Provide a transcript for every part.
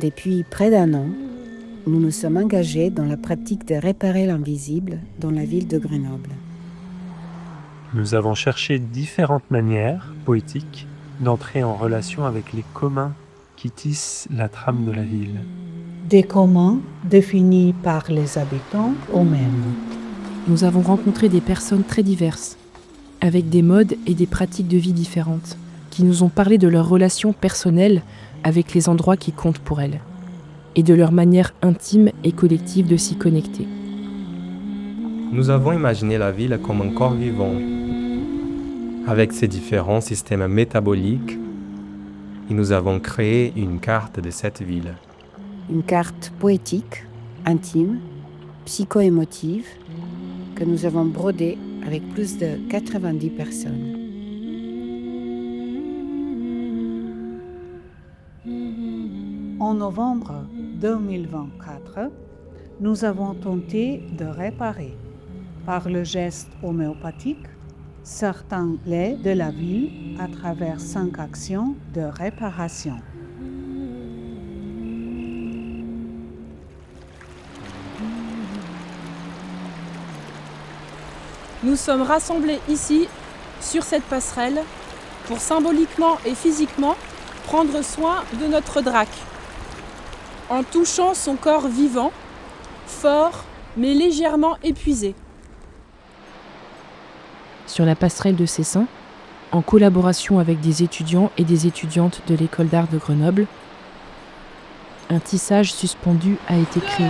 Depuis près d'un an, nous nous sommes engagés dans la pratique de réparer l'invisible dans la ville de Grenoble. Nous avons cherché différentes manières poétiques d'entrer en relation avec les communs qui tissent la trame de la ville. Des communs définis par les habitants eux-mêmes. Nous avons rencontré des personnes très diverses, avec des modes et des pratiques de vie différentes, qui nous ont parlé de leurs relations personnelles avec les endroits qui comptent pour elles, et de leur manière intime et collective de s'y connecter. Nous avons imaginé la ville comme un corps vivant, avec ses différents systèmes métaboliques, et nous avons créé une carte de cette ville. Une carte poétique, intime, psycho-émotive, que nous avons brodée avec plus de 90 personnes. En novembre 2024, nous avons tenté de réparer, par le geste homéopathique, certains laits de la ville à travers 5 actions de réparation. Nous sommes rassemblés ici, sur cette passerelle, pour symboliquement et physiquement prendre soin de notre drac, en touchant son corps vivant, fort mais légèrement épuisé. Sur la passerelle de Cessin, en collaboration avec des étudiants et des étudiantes de l'école d'art de Grenoble, un tissage suspendu a été créé.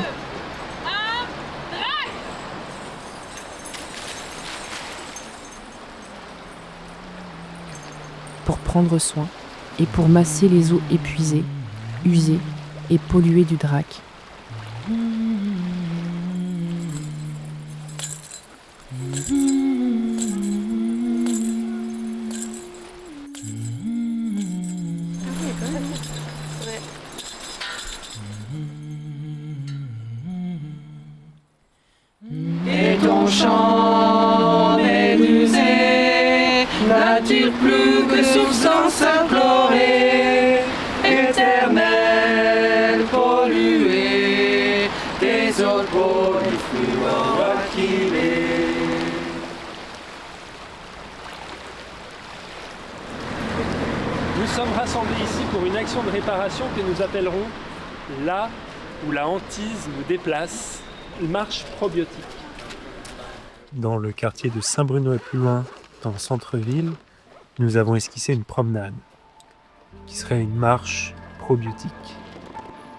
Pour prendre soin et pour masser les os épuisés, usés et pollués du drac. Et ton chant médusé n'attire plus que substance implorée, éternelle, polluée, des autres peaux du fluor acquilé. Nous sommes rassemblés ici pour une action de réparation que nous appellerons là où la hantise nous déplace, marche probiotique. Dans le quartier de Saint-Bruno et plus loin, dans le centre-ville, nous avons esquissé une promenade qui serait une marche probiotique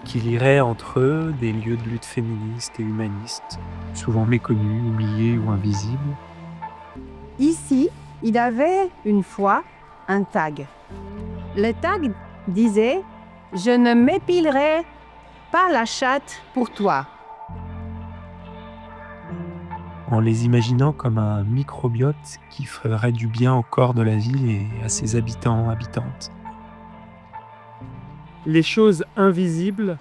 qui lierait entre eux des lieux de lutte féministes et humanistes, souvent méconnus, oubliés ou invisibles. Ici, il y avait une fois un tag. Le tag disait « Je ne m'épilerai pas la chatte pour toi ». En les imaginant comme un microbiote qui ferait du bien au corps de la ville et à ses habitants, habitantes. Les choses invisibles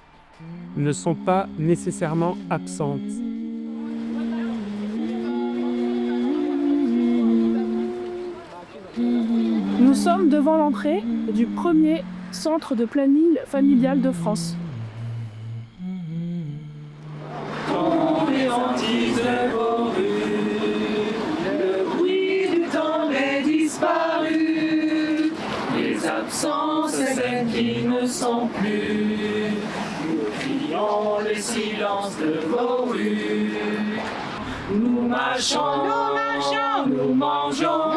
ne sont pas nécessairement absentes. Nous sommes devant l'entrée du premier centre de planning familial de France. Les hantises de vos rues, le bruit du temps est disparu, les absences, celles qui ne sont plus, nous crions les silences de vos rues. Nous marchons, nous mangeons,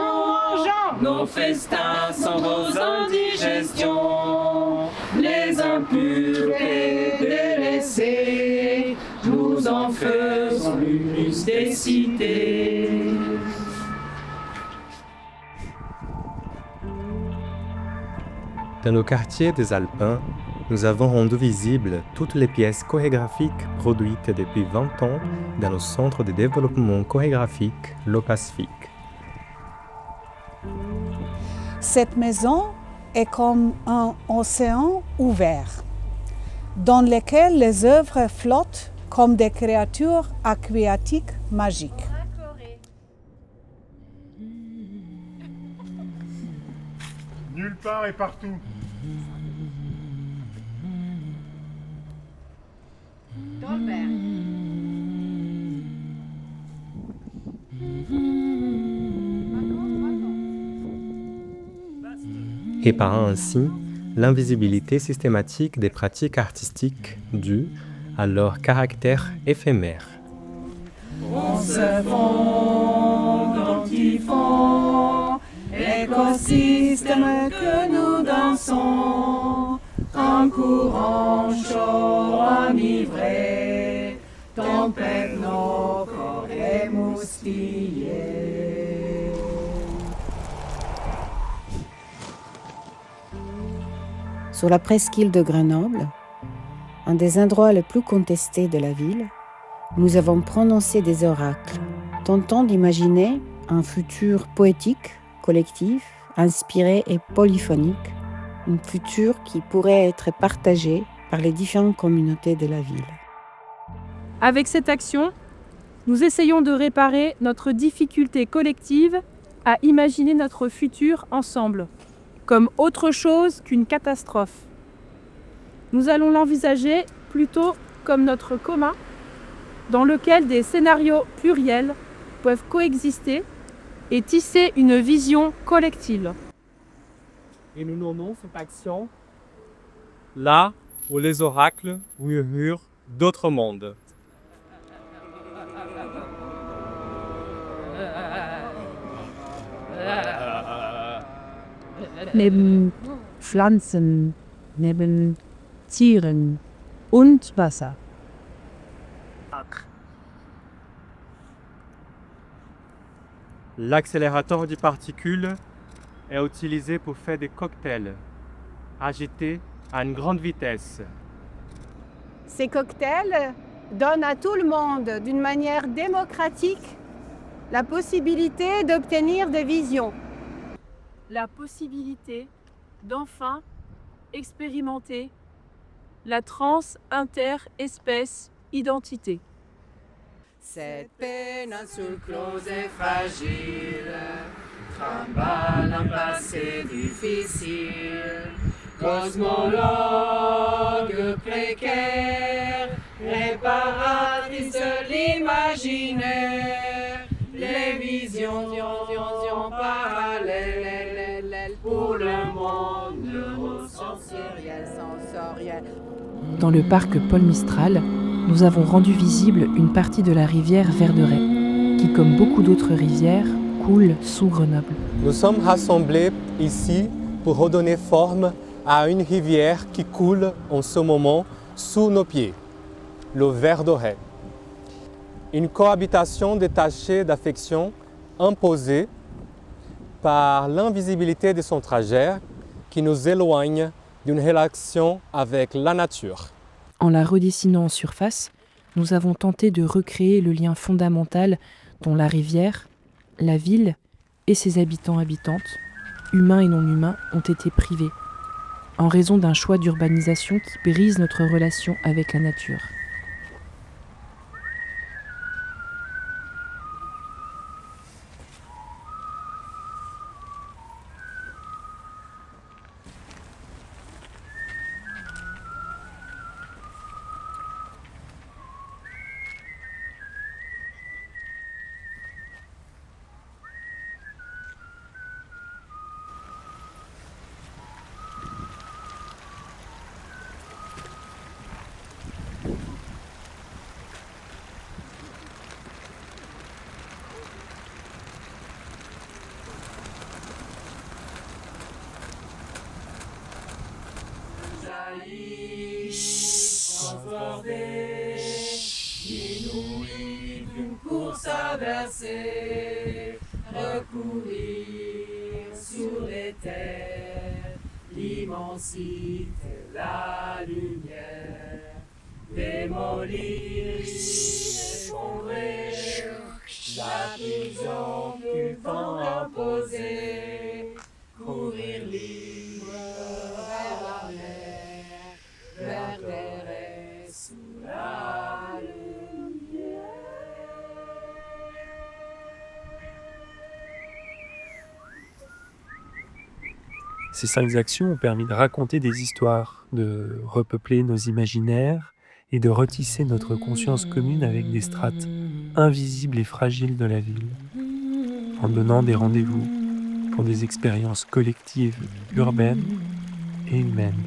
nos festins sont vos indigestions, les impurs et délaissés, nous en faisons l'humus des cités. Dans le quartier des Alpins, nous avons rendu visibles toutes les pièces chorégraphiques produites depuis 20 ans dans le centre de développement chorégraphique Le Pacifique. Cette maison est comme un océan ouvert, dans lequel les œuvres flottent comme des créatures aquatiques magiques. Nulle part et partout. réparant ainsi l'invisibilité systématique des pratiques artistiques dues à leur caractère éphémère. On se fond dans typhon, écosystème que nous dansons, en courant chaud, enivré, tempête nos corps émoustillés. Sur la presqu'île de Grenoble, un des endroits les plus contestés de la ville, nous avons prononcé des oracles, tentant d'imaginer un futur poétique, collectif, inspiré et polyphonique, un futur qui pourrait être partagé par les différentes communautés de la ville. Avec cette action, nous essayons de réparer notre difficulté collective à imaginer notre futur ensemble, comme autre chose qu'une catastrophe. Nous allons l'envisager plutôt comme notre commun, dans lequel des scénarios pluriels peuvent coexister et tisser une vision collective. Et nous nommons cette action là où les oracles murmurent d'autres mondes. Neben Pflanzen, neben Tieren und Wasser. L'accélérateur de particules est utilisé pour faire des cocktails agités à une grande vitesse. Ces cocktails donnent à tout le monde, d'une manière démocratique, la possibilité d'obtenir des visions. La possibilité d'enfin expérimenter la trans-inter-espèce identité. Cette péninsule close et fragile trimballe un passé difficile. Cosmologue précaire, réparatrice de l'imaginaire, les visions parallèles pour le monde neurosensoriel. Dans le parc Paul Mistral, nous avons rendu visible une partie de la rivière Verderet, qui, comme beaucoup d'autres rivières, coule sous Grenoble. Nous sommes rassemblés ici pour redonner forme à une rivière qui coule en ce moment sous nos pieds, le Verderet. Une cohabitation détachée d'affection imposée par l'invisibilité de son trajet qui nous éloigne d'une relation avec la nature. En la redessinant en surface, nous avons tenté de recréer le lien fondamental dont la rivière, la ville et ses habitants-habitantes, humains et non humains, ont été privés, en raison d'un choix d'urbanisation qui brise notre relation avec la nature. Transbordé, inouï d'une course inversée, recourir sur les terres, l'immensité, la lumière, démolir, effondrer, la vision du temps imposé, courir libre vers la mer, Verderet sous la lumière. Ces 5 actions ont permis de raconter des histoires, de repeupler nos imaginaires et de retisser notre conscience commune avec des strates invisibles et fragiles de la ville, en donnant des rendez-vous pour des expériences collectives, urbaines et humaines.